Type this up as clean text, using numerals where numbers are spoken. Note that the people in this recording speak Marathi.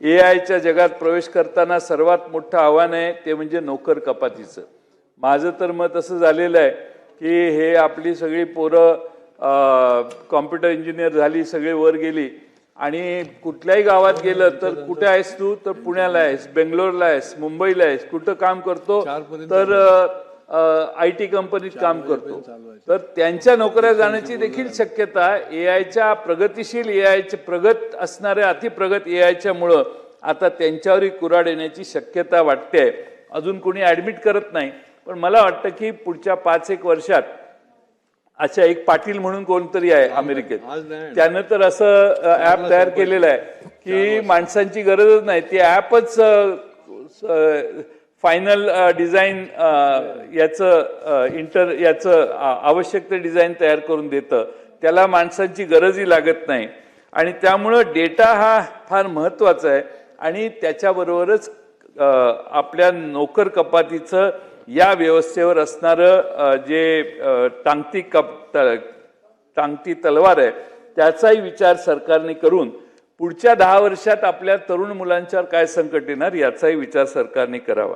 एआयच्या जगात प्रवेश करताना सर्वात मोठं आव्हान आहे ते म्हणजे नोकर कपातीचं. माझं तर मत असं झालेलं आहे की हे आपली सगळी पोरं कॉम्प्युटर इंजिनियर झाली, सगळे वर गेली आणि कुठल्याही गावात गेलं तर कुठे आहेस तू, तर पुण्याला आहेस, बेंगलोरला आहेस, मुंबईला आहेस, कुठं काम करतो तर IT कंपनीत काम करतो. तर त्यांच्या नोकऱ्या जाण्याची देखील शक्यता एआयच्या प्रगतिशील एआयचे प्रगत असणाऱ्या अतिप्रगत एआयच्या मुळे आता त्यांच्यावरही कुऱ्हाड येण्याची शक्यता वाटते. अजून कोणी ऍडमिट करत नाही, पण मला वाटतं की पुढच्या 5-1 वर्षात अच्छा एक पाटील म्हणून कोणतरी आहे अमेरिकेत, त्यानं तर असं ऍप तयार केलेलं आहे की माणसांची गरजच नाही, ते ऍपच फायनल डिझाईन याचं आवश्यक ते डिझाईन तयार करून देतं. त्याला माणसांची गरजही लागत नाही आणि त्यामुळं डेटा हा फार महत्त्वाचा आहे आणि त्याच्याबरोबरच आपल्या नोकर कपातीचं या व्यवस्थेवर असणारं जे टांगती तलवार आहे त्याचाही विचार सरकारने करून पुढच्या 10 वर्षात आपल्या तरुण मुलांच्यावर काय संकट येणार याचाही विचार सरकारने करावा.